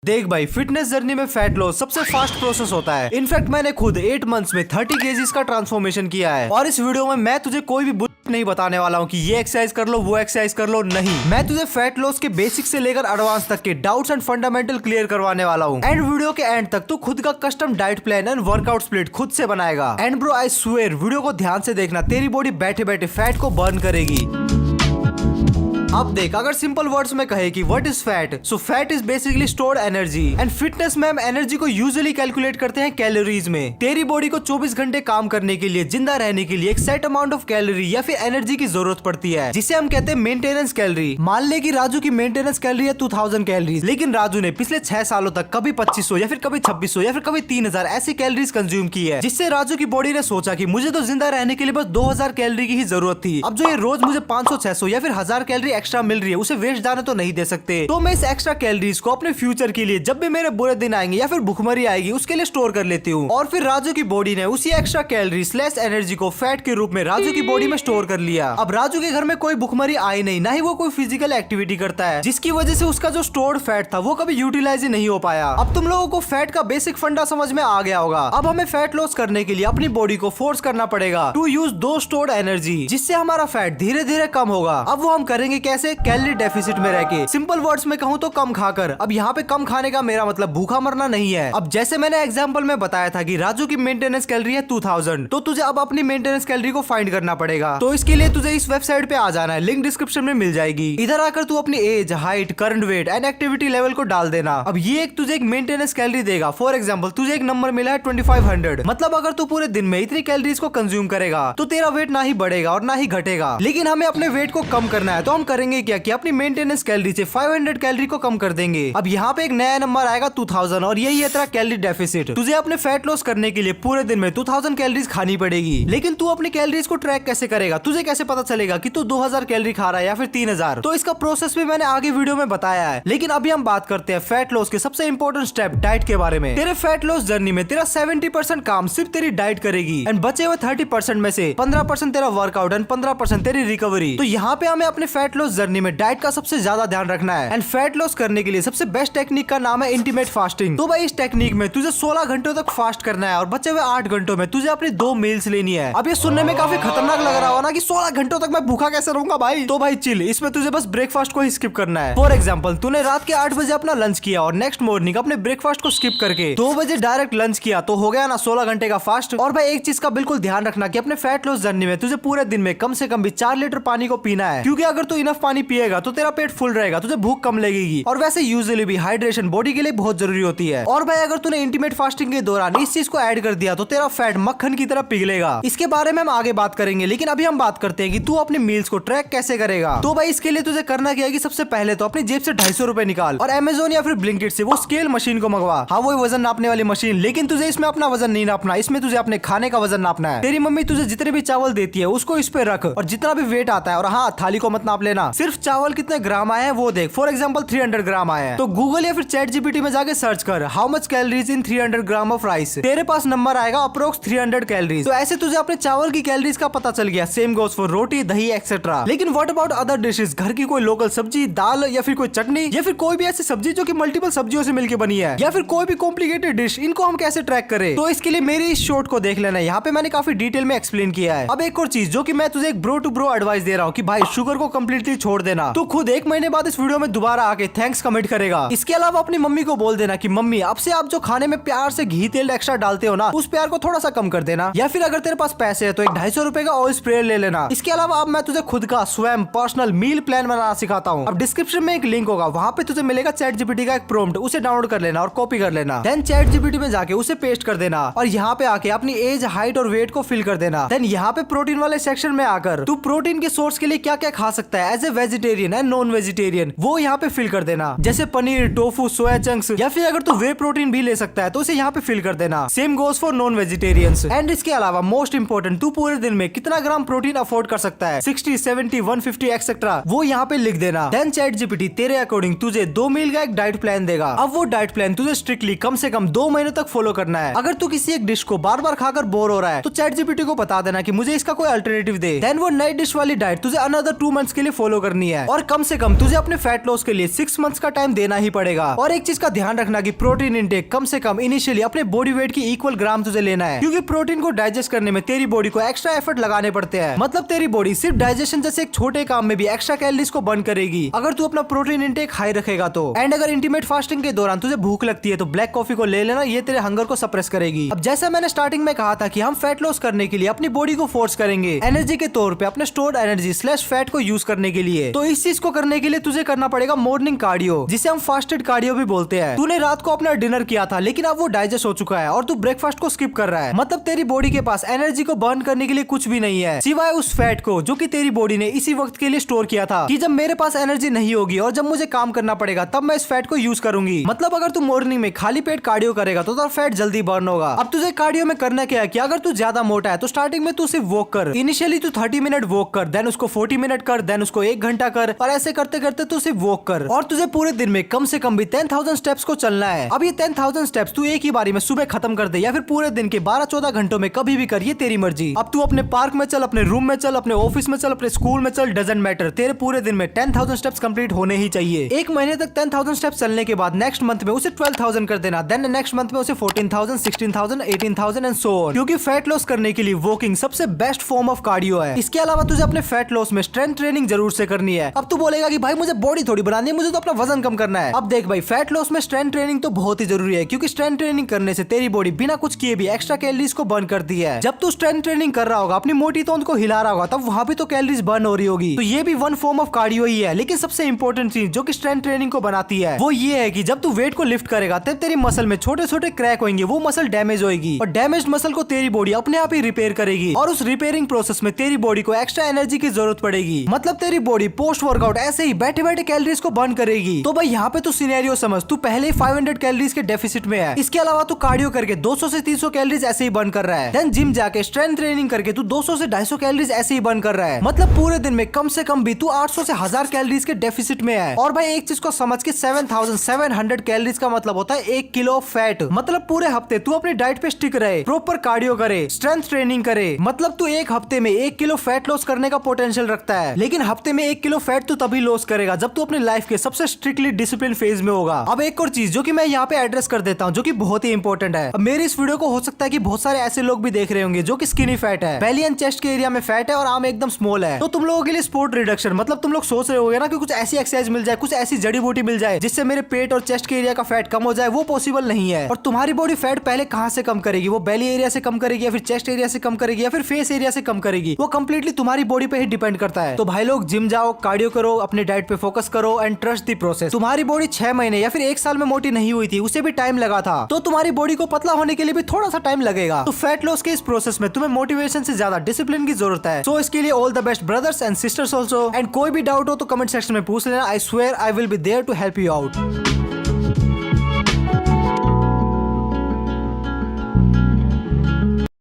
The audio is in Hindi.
देख भाई, फिटनेस जर्नी में फैट लॉस सबसे फास्ट प्रोसेस होता है। इनफैक्ट मैंने खुद 8 मंथ्स में 30 केजीज का ट्रांसफॉर्मेशन किया है। और इस वीडियो में मैं तुझे कोई भी बुllshit नहीं बताने वाला हूँ कि ये एक्सरसाइज कर लो, वो एक्सरसाइज कर लो। नहीं, मैं तुझे फैट लॉस के बेसिक से लेकर एडवांस तक के डाउट्स एंड फंडामेंटल क्लियर करवाने वाला हूँ। एंड वीडियो के एंड तक तू खुद का custom diet plan and workout split खुद से बनाएगा। And bro, I swear, video को ध्यान से देखना, तेरी बॉडी बैठे बैठे फैट को बर्न करेगी। अब देख, अगर सिंपल वर्ड्स में कहे कि what is fat, so fat is basically stored energy. And fitness में हम एनर्जी को यूजुअली कैलकुलेट करते हैं कैलोरीज में। तेरी बॉडी को 24 घंटे काम करने के लिए, जिंदा रहने के लिए एक सेट अमाउंट ऑफ कैलोरी या फिर एनर्जी की जरूरत पड़ती है, जिसे हम कहते हैं मेंटेनेंस कैलोरी। मान ले कि राजू की मेंटेनेंस कैलोरी है 2000 कैलोरीज, लेकिन राजू ने पिछले 6 सालों तक कभी 2500 या फिर कभी 2600 या फिर कभी 3000 ऐसी कैलोरीज कंज्यूम की है, जिससे राजू की बॉडी ने सोचा कि मुझे तो जिंदा रहने के लिए बस 2000 कैलोरी की ही जरूरत थी। अब जो ये रोज मुझे 500, 600 या फिर 1000 कैलोरी एक्स्ट्रा मिल रही है, उसे वेस्ट जाने तो नहीं दे सकते। तो मैं इस एक्स्ट्रा कैलोरीज को अपने फ्यूचर के लिए, जब भी मेरे बुरे दिन आएंगे या फिर भूखमरी आएगी, उसके लिए स्टोर कर लेती हूँ। और फिर राजू की बॉडी ने उसी एक्स्ट्रा कैलोरी स्लैश एनर्जी को फैट के रूप में राजू की बॉडी में स्टोर कर लिया। अब राजू के घर में कोई भूखमरी आई नहीं, ना ही वो कोई फिजिकल एक्टिविटी करता है, जिसकी वजह से उसका जो स्टोर्ड फैट था वो कभी यूटिलाइज ही नहीं हो पाया। अब तुम लोगों को फैट का बेसिक फंडा समझ में आ गया होगा। अब हमें फैट लॉस करने के लिए अपनी बॉडी को फोर्स करना पड़ेगा टू यूज दो स्टोर्ड एनर्जी, जिससे हमारा फैट धीरे धीरे कम होगा। अब वो हम करेंगे कैसे? कैलोरी डेफिसिट में रहके। सिंपल वर्ड्स में कहूँ तो कम खाकर। अब यहाँ पे कम खाने का मेरा मतलब भूखा मरना नहीं है। अब जैसे मैंने एग्जांपल में बताया था कि राजू की मेंटेनेंस कैलोरी है 2000, तो तुझे अब अपनी मेंटेनेंस कैलोरी को फाइंड करना पड़ेगा। तो इसके लिए तुझे इस वेबसाइट पे आ जाना है, लिंक डिस्क्रिप्शन में मिल जाएगी। इधर आकर तू अपनी age, height, current weight and activity level को डाल देना। अब ये तुझे एक मेंटेनेंस कैलोरी देगा। फॉर एग्जाम्पल, तुझे एक नंबर मिला है 2500। मतलब अगर तू पूरे दिन में इतनी कैलोरीज को कंज्यूम करेगा तो तेरा वेट ना ही बढ़ेगा और ना ही घटेगा। लेकिन हमें अपने वेट को कम करना है, तो हम करेंगे क्या कि अपनी मेंटेनेंस कैलोरी से 500 कैलोरी को कम कर देंगे। अब यहाँ पे एक नया नंबर आएगा 2000, और यही है तेरा कैलोरी डेफिसिट। तुझे अपने फैट लॉस करने के लिए पूरे दिन में 2000 कैलोरीज खानी पड़ेगी। लेकिन तू अपनी कैलोरीज को ट्रैक कैसे करेगा? तुझे कैसे पता चलेगा कि तू 2000 कैलोरी खा रहा है या फिर 3000? तो इसका प्रोसेस भी मैंने आगे वीडियो में बताया है। लेकिन अभी हम बात करते हैं फैट लॉस के सबसे इंपॉर्टेंट स्टेप, डाइट के बारे में। तेरे फैट लॉस जर्नी में तेरा 70% काम सिर्फ तेरी डाइट करेगी, एंड बचे हुए 30% में से 15% तेरा वर्कआउट एंड 15% तेरी रिकवरी। तो यहाँ पे हमें अपने फैट लॉस जर्नी में डाइट का सबसे ज्यादा ध्यान रखना है। एंड फैट लॉस करने के लिए सबसे बेस्ट टेक्निक का नाम है इंटीमेट फास्टिंग। तो भाई, इस टेक्निक में तुझे 16 घंटों तक फास्ट करना है और बचे हुए 8 घंटों में तुझे अपनी 2 मील्स लेनी है। अब ये सुनने में काफी खतरनाक लग रहा हो ना कि 16 घंटों तक मैं भूखा कैसे रहूंगा भाई? तो भाई चिल, इसमें तुझे बस ब्रेकफास्ट को ही स्किप करना है। फॉर एग्जाम्पल, तूने रात के 8 बजे अपना लंच किया और नेक्स्ट मॉर्निंग अपने ब्रेकफास्ट को स्किप करके 2 बजे डायरेक्ट लंच किया, तो हो गया ना 16 घंटे का फास्ट। और भाई एक चीज का बिल्कुल ध्यान रखना कि अपने फैट लॉस जर्नी में तुझे पूरे दिन में कम से कम भी 4 लीटर पानी को पीना है, क्योंकि अगर तू इनफ पानी पिएगा तो तेरा पेट फुल रहेगा, तुझे भूख कम लगेगी। और वैसे यूजुअली भी हाइड्रेशन बॉडी के लिए बहुत जरूरी होती है। और भाई अगर तूने इंटीमेट फास्टिंग के दौरान इस चीज को ऐड कर दिया तो तेरा फैट मक्खन की तरह पिघलेगा। इसके बारे में हम आगे बात करेंगे, लेकिन अभी हम बात करते हैं कि तू अपनी मील्स को ट्रैक कैसे करेगा। तो भाई इसके लिए तुझे करना क्या है कि सबसे पहले तो अपनी जेब से 250 रुपए निकाल और अमेजोन या फिर ब्लिंकिट से वो स्केल मशीन को मंगवा। हाँ, वो वजन नापने वाली मशीन, लेकिन तुझे इसमें अपना वजन नहीं नापना, इसमें तुझे अपने खाने का वजन नापना है। तेरी मम्मी तुझे जितने भी चावल देती है उसको इस पे रख, और जितना भी वेट आता है, और हाँ, थाली को मत नाप लेना, सिर्फ चावल कितने ग्राम आए हैं वो देख। फॉर एग्जाम्पल 300 ग्राम आए हैं, तो गूगल या फिर चैट जीपीटी में जाके सर्च कर how much calories in 300 gram of rice. तेरे पास नंबर आएगा अप्रोक्स 300 कैलोरीज। तो ऐसे तुझे अपने चावल की कैलोरीज का पता चल गया। सेम गोज फॉर रोटी, दही एक्सेट्रा। लेकिन व्हाट अबाउट अदर डिशेस? घर की कोई लोकल सब्जी, दाल या फिर कोई चटनी, या फिर कोई भी ऐसी सब्जी जो कि मल्टीपल सब्जियों से मिलकर बनी है, या फिर कोई भी कॉम्प्लिकेटेड डिश, इनको हम कैसे ट्रैक करें? तो इसके लिए मेरी इस शॉर्ट को देख लेना, यहाँ पे मैंने काफी डिटेल में एक्सप्लेन किया है। अब एक और चीज जो कि मैं तुझे एक ब्रो टू ब्रो एडवाइस दे रहा हूँ कि भाई शुगर को कम्प्लीटली छोड़ देना। तो खुद 1 महीने बाद इस वीडियो में दोबारा आके थैंक्स कमेंट करेगा। इसके अलावा अपनी मम्मी को बोल देना कि मम्मी, अब से आप जो खाने में प्यार से घी तेल एक्स्ट्रा डालते हो ना, उस प्यार को थोड़ा सा कम कर देना। या फिर अगर तेरे पास पैसे है तो एक 250 रुपए का ऑयल स्प्रे ले लेना। इसके अलावा अब मैं तुझे खुद का स्वयं पर्सनल मील प्लान बनाना सिखाता हूँ। अब डिस्क्रिप्शन में एक लिंक होगा, वहाँ पे तुझे मिलेगा चैट जीपीटी का एक प्रॉम्प्ट, उसे डाउनलोड कर लेना और कॉपी कर लेना। देन चैट जीपीटी में जाके उसे पेस्ट कर देना और यहाँ पे आके अपनी एज, हाइट और वेट को फिल कर देना। देन यहाँ पे प्रोटीन वाले सेक्शन में आकर तू प्रोटीन के सोर्स के लिए क्या क्या खा सकता है as a vegetarian and non vegetarian, वो यहाँ पे फिल कर देना। जैसे पनीर, टोफू, सोया चंक्स, या फिर अगर तू वे प्रोटीन भी ले सकता है तो उसे यहाँ पे फिल कर देना। Same goes for non vegetarians. And इसके अलावा मोस्ट इंपोर्टेंट, तू पूरे दिन में कितना ग्राम प्रोटीन अफोर्ड कर सकता है, 60, 70, 150 एक्सेट्रा, वो यहाँ पे लिख देना। देन चैट जीपीटी तेरे अकॉर्डिंग तुझे 2 मील का एक डाइट प्लान देगा। अब वो डाइट प्लान तुझे स्ट्रिक्टली कम से कम 2 महीने तक फॉलो करना है। अगर तू किसी एक डिश को बार बार खाकर बोर हो रहा है तो चैट जीपीटी को बता देना कि मुझे इसका कोई अल्टरनेटिव दे। देन वो नई डिश वाली डाइट तुझे अनदर 2 मंथ्स के लिए फॉलो फॉलो करनी है और कम से कम तुझे अपने फैट लॉस के लिए 6 मंथ्स का टाइम देना ही पड़ेगा। और एक चीज का ध्यान रखना कि प्रोटीन इंटेक कम से कम इनिशियली अपने बॉडी वेट की इक्वल ग्राम तुझे लेना है, क्योंकि प्रोटीन को डाइजेस्ट करने में तेरी बॉडी को एक्स्ट्रा एफर्ट लगाने पड़ते हैं। मतलब तेरी बॉडी सिर्फ डाइजेशन जैसे एक छोटे काम में भी एक्स्ट्रा कैलोरीज को बर्न करेगी अगर तू अपना प्रोटीन इंटेक हाई रखेगा तो। एंड अगर इंटीमेट फास्टिंग के दौरान तुझे भूख लगती है तो ब्लैक कॉफी को ले लेना, ये तेरे हंगर को सप्रेस करेगी। अब जैसा मैंने स्टार्टिंग में कहा था कि हम फैट लॉस करने के लिए अपनी बॉडी को फोर्स करेंगे एनर्जी के तौर पे अपने स्टोर्ड एनर्जी स्लैश फैट को यूज करने के लिए, तो इस चीज को करने के लिए तुझे करना पड़ेगा मॉर्निंग कार्डियो, जिसे हम फास्टेड कार्डियो भी बोलते हैं। तूने रात को अपना डिनर किया था लेकिन अब वो डाइजेस्ट हो चुका है और तू ब्रेकफास्ट को स्किप कर रहा है, मतलब तेरी बॉडी के पास एनर्जी को बर्न करने के लिए कुछ भी नहीं है सिवाय उस फैट को जो कि तेरी बॉडी ने इसी वक्त के लिए स्टोर किया था कि जब मेरे पास एनर्जी नहीं होगी और जब मुझे काम करना पड़ेगा तब मैं इस फैट को यूज करूंगी। मतलब अगर तू मॉर्निंग में खाली पेट कार्डियो करेगा तो तेरा फैट जल्दी बर्न होगा। अब तुझे कार्डियो में करना क्या है कि अगर तू ज्यादा मोटा है तो स्टार्टिंग में तू सिर्फ वॉक कर। इनिशियली तू 30 मिनट वॉक कर, देन उसको 40 मिनट कर, देन उसको 1 घंटा कर, और ऐसे करते करते तू सिर्फ वॉक कर। और तुझे पूरे दिन में कम से कम भी 10,000 स्टेप्स को चलना है। अब ये 10,000 स्टेप्स तू एक ही बारी में सुबह खत्म कर दे या फिर पूरे दिन के 12-14 घंटों में कभी भी कर, ये तेरी मर्जी। अब तू अपने पार्क में चल, अपने रूम में चल, अपने ऑफिस में चल, अपने स्कूल में चल, डजंट मैटर, तेरे पूरे दिन में 10,000 स्टेप्स कंप्लीट होने ही चाहिए। एक महीने तक 10,000 स्टेप्स चलने के बाद नेक्स्ट मंथ में उसे 12,000 कर देना, देन नेक्स्ट मंथ में उसे 14,000, 16,000, 18,000 एंड सो ऑन, क्योंकि फैट लॉस करने के लिए वॉकिंग सबसे बेस्ट फॉर्म ऑफ कार्डियो है। इसके अलावा तुझे अपने फैट लॉस में स्ट्रेंथ ट्रेनिंग जरूर से करनी है। अब तू बोलेगा कि भाई मुझे बॉडी थोड़ी बनानी है, मुझे तो अपना वजन कम करना है। अब देख भाई, फैट लॉस में स्ट्रेंथ ट्रेनिंग तो बहुत ही जरूरी है, क्योंकि स्ट्रेंथ ट्रेनिंग करने से तेरी बॉडी बिना कुछ किए भी एक्स्ट्रा कैलोरीज को बर्न करती है। जब तू स्ट्रेंथ ट्रेनिंग कर रहा होगा, अपनी मोटी तोंद को हिला रहा होगा, तब वहां भी तो कैलोरीज बर्न हो रही होगी। तो ये भी वन फॉर्म ऑफ कार्डियो ही है। लेकिन सबसे इंपॉर्टेंट चीज जो कि स्ट्रेंथ ट्रेनिंग को बनाती है वो ये है कि जब तू वेट को लिफ्ट करेगा तब तेरी मसल में छोटे छोटे क्रैक होंगे, वो मसल डैमेज होगी और डैमेज्ड मसल को तेरी बॉडी अपने आप ही रिपेयर करेगी और उस रिपेयरिंग प्रोसेस में तेरी बॉडी को एक्स्ट्रा एनर्जी की जरूरत पड़ेगी। मतलब तेरी बॉडी पोस्ट वर्कआउट ऐसे ही बैठे बैठे कैलोरीज को बर्न करेगी। तो भाई यहाँ पे तू सिनेरियो समझ, तू पहले ही 500 कैलोरीज के डेफिसिट में है, इसके अलावा तू कार्डियो करके 200 से 300 कैलोरीज ऐसे ही बर्न कर रहा है, देन जिम जाके स्ट्रेंथ ट्रेनिंग करके तू 200 से 250 कैलोरीज ऐसे ही बर्न कर रहा है। मतलब पूरे दिन में कम से कम भी तू 800 से 1000 कैलोरीज के डेफिसिट में है। और भाई एक चीज को समझ के 7,700 कैलोरीज का मतलब होता है 1 किलो फैट। मतलब पूरे हफ्ते तू अपनी डाइट पे स्टिक रहे, प्रॉपर कार्डियो करे, स्ट्रेंथ ट्रेनिंग करे, मतलब तू एक हफ्ते में 1 किलो फैट लॉस करने का पोटेंशियल रखता है। लेकिन हफ्ते में 1 किलो फैट तू तभी लॉस करेगा जब तू अपनी लाइफ के सबसे स्ट्रिक्टली डिसिप्लिन फेज में होगा। अब एक और चीज जो कि मैं यहाँ पे एड्रेस कर देता हूँ, जो कि बहुत ही इंपॉर्टेंट है। अब मेरी इस वीडियो को हो सकता है कि बहुत सारे ऐसे लोग भी देख रहे होंगे जो कि स्किनी फैट है, बेली एंड चेस्ट के एरिया में फैट है और आर्म एकदम स्मॉल है। तो तुम लोगों के लिए स्पोर्ट रिडक्शन, मतलब तुम लोग सोच रहे होगे ना कि कुछ ऐसी एक्सरसाइज मिल जाए, कुछ ऐसी जड़ी बूटी मिल जाए जिससे मेरे पेट और चेस्ट के एरिया का फैट कम हो जाए, वो पॉसिबल नहीं है। और तुम्हारी बॉडी फैट पहले कहां से कम करेगी, वो बेली एरिया से कम करेगी या फिर चेस्ट एरिया से कम करेगी या फिर फेस एरिया से कम करेगी, वो कंप्लीटली तुम्हारी बॉडी पे ही डिपेंड करता है। तो भाई लोग जिम जाओ, कार्डियो करो, अपने डाइट पे फोकस करो एंड ट्रस्ट द प्रोसेस। तुम्हारी बॉडी 6 महीने या फिर 1 साल में मोटी नहीं हुई थी, उसे भी टाइम लगा था, तो तुम्हारी बॉडी को पतला होने के लिए भी थोड़ा सा टाइम लगेगा। तो फैट लॉस के इस प्रोसेस में तुम्हें मोटिवेशन से ज्यादा डिसिप्लिन की जरूरत है। सो इसके लिए all the best brothers and sisters also. And कोई भी डाउट हो तो कमेंट सेक्शन में पूछ लेना, I swear I will be there to help you out.